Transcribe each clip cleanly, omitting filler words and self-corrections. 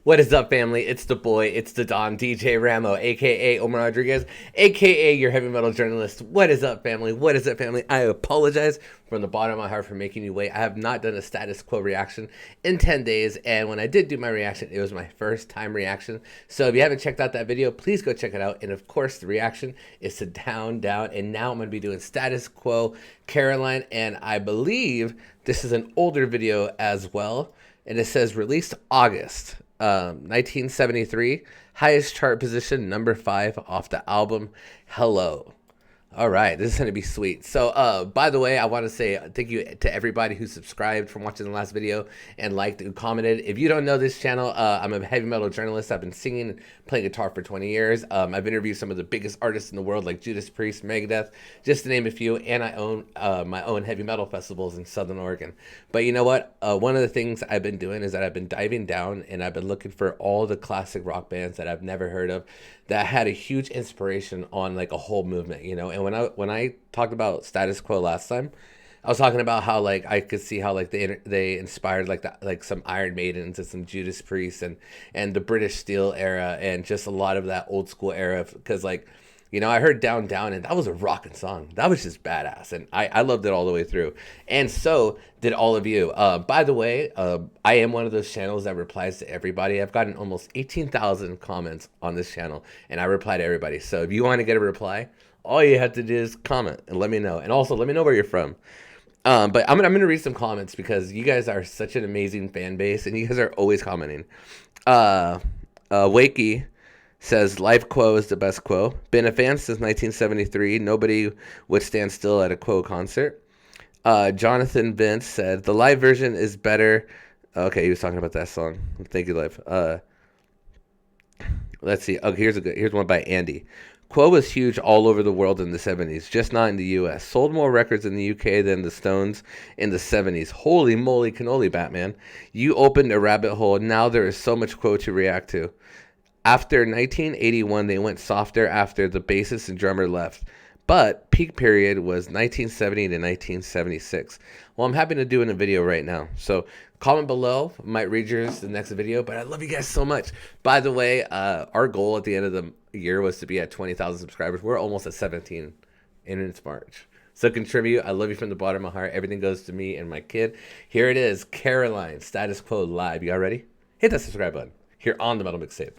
What is up, family? It's the boy, it's the Don, DJ Ramo, aka Omar Rodriguez, aka your heavy metal journalist. What is up, family? What is up, family? I apologize from the bottom of my heart for making you wait. I have not done a status quo reaction in 10 days, and when I did do my reaction, it was my first time reaction. So if you haven't checked out that video, please go check it out. And of course, the reaction is to Down, Down, and now I'm going to be doing Status Quo, Caroline, and I believe this is an older video as well, and it says released August 1973, highest chart position, number 5 off the album Hello. All right, this is going to be sweet. So, by the way, I want to say thank you to everybody who subscribed from watching the last video and liked and commented. If you don't know this channel, I'm a heavy metal journalist. I've been singing and playing guitar for 20 years. I've interviewed some of the biggest artists in the world like Judas Priest, Megadeth, just to name a few, and I own my own heavy metal festivals in Southern Oregon. But you know what? One of the things I've been doing is that I've been diving down and I've been looking for all the classic rock bands that I've never heard of that had a huge inspiration on like a whole movement, you know. And when I talked about Status Quo last time, I was talking about how like I could see how like they inspired like some Iron Maidens and some Judas Priest and the British Steel era and just a lot of that old school era, because like, you know, I heard Down Down and that was a rocking song. That was just badass, and I loved it all the way through, and so did all of you. By the way, I am one of those channels that replies to everybody. I've gotten almost 18,000 comments on this channel, and I reply to everybody. So if you want to get a reply, all you have to do is comment and let me know, and also let me know where you're from. But I'm gonna read some comments because you guys are such an amazing fan base, and you guys are always commenting. Wakey says, live Quo is the best Quo. Been a fan since 1973. Nobody would stand still at a Quo concert. Jonathan Vince said, the live version is better. Okay, he was talking about that song. Thank you, Live. Let's see. Okay, here's one by Andy. Quo was huge all over the world in the 70s, just not in the US. Sold more records in the UK than the Stones in the 70s. Holy moly cannoli, Batman. You opened a rabbit hole. Now there is so much Quo to react to. After 1981, they went softer after the bassist and drummer left. But peak period was 1970 to 1976. Well, I'm happy to do in a video right now. So comment below. I might read yours the next video. But I love you guys so much. By the way, our goal at the end of the year was to be at 20,000 subscribers. We're almost at 17, and it's March. So contribute. I love you from the bottom of my heart. Everything goes to me and my kid. Here it is, Caroline, Status Quo live. You all ready? Hit that subscribe button here on the Metal Mixtape.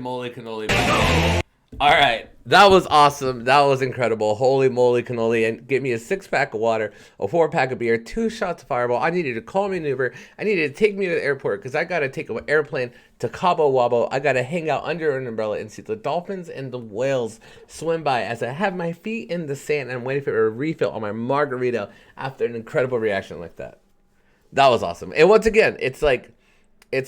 Holy moly cannoli. All right, that was awesome. That was incredible. Holy moly cannoli. And get me a 6-pack of water, a 4-pack of beer, 2 shots of Fireball. I needed to call me an Uber. I needed to take me to the airport because I got to take an airplane to Cabo Wabo. I got to hang out under an umbrella and see the dolphins and the whales swim by as I have my feet in the sand and I'm waiting for a refill on my margarita after an incredible reaction like that. That was awesome. And once again, it's like, it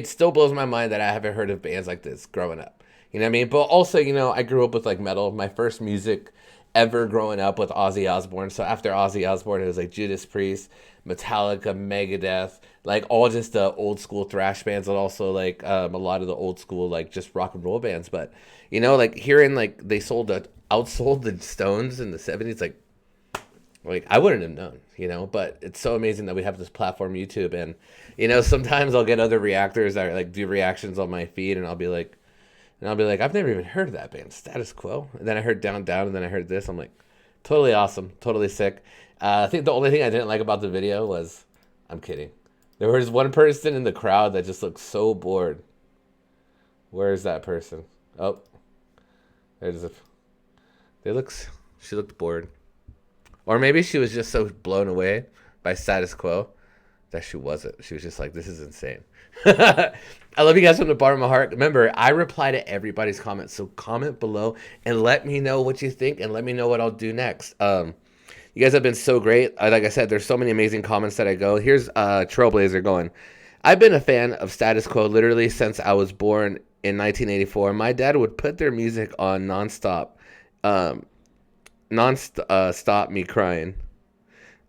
still blows my mind that I haven't heard of bands like this growing up. You know what I mean? But also, you know, I grew up with like metal. My first music ever growing up with Ozzy Osbourne. So after Ozzy Osbourne, it was like Judas Priest, Metallica, Megadeth, like all just the old school thrash bands, and also like a lot of the old school like just rock and roll bands. But you know, like hearing like they outsold the Stones in the 70s, like I wouldn't have known, you know. But it's so amazing that we have this platform, YouTube, and you know, sometimes I'll get other reactors that like do reactions on my feed, and I'll be like, I've never even heard of that band, Status Quo. And then I heard Down Down, and then I heard this. I'm like, totally awesome, totally sick. I think the only thing I didn't like about the video was, I'm kidding. There was one person in the crowd that just looked so bored. Where is that person? Oh, there's a. She looked bored. Or maybe she was just so blown away by Status Quo that she wasn't. She was just like, this is insane. I love you guys from the bottom of my heart. Remember, I reply to everybody's comments, so comment below and let me know what you think and let me know what I'll do next. You guys have been so great. Like I said, there's so many amazing comments that I go. Here's Trailblazer going. I've been a fan of Status Quo literally since I was born in 1984. My dad would put their music on nonstop. Stop me crying.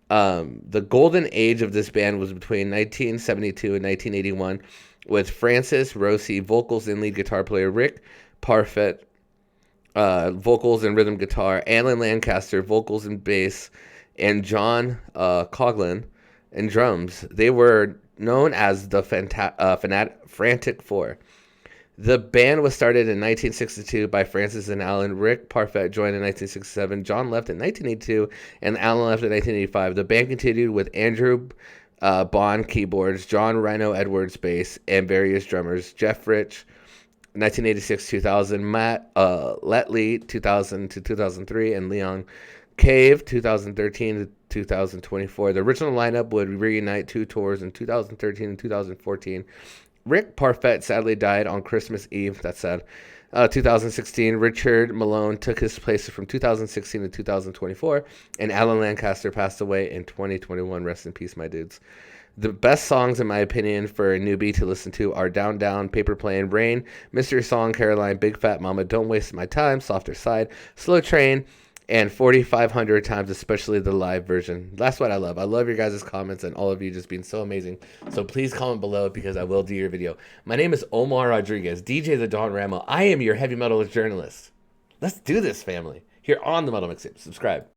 The golden age of this band was between 1972 and 1981, with Francis Rossi vocals and lead guitar player, Rick Parfit vocals and rhythm guitar, Alan Lancaster vocals and bass, and John Coughlin and drums. They were known as the Frantic Four. The band was started in 1962 by Francis and Alan. Rick Parfit joined in 1967. John left in 1982, and Alan left in 1985. The band continued with Andrew Bond keyboards, John Rhino Edwards bass, and various drummers. Jeff Rich, 1986-2000. Matt Letley, 2000 to 2003, and Leon Cave, 2013 to 2024. The original lineup would reunite 2 tours in 2013 and 2014. Rick Parfit sadly died on Christmas Eve. That's sad. 2016, Richard Malone took his place from 2016 to 2024, and Alan Lancaster passed away in 2021. Rest in peace, my dudes. The best songs, in my opinion, for a newbie to listen to are Down Down, Paper Plane, Rain, Mystery Song, Caroline, Big Fat Mama, Don't Waste My Time, Softer Side, Slow Train, and 4,500 times, especially the live version. That's what I love. I love your guys' comments and all of you just being so amazing. So please comment below because I will do your video. My name is Omar Rodriguez, DJ the Don Ramo. I am your heavy metal journalist. Let's do this, family. Here on the Metal Mixtape. Subscribe.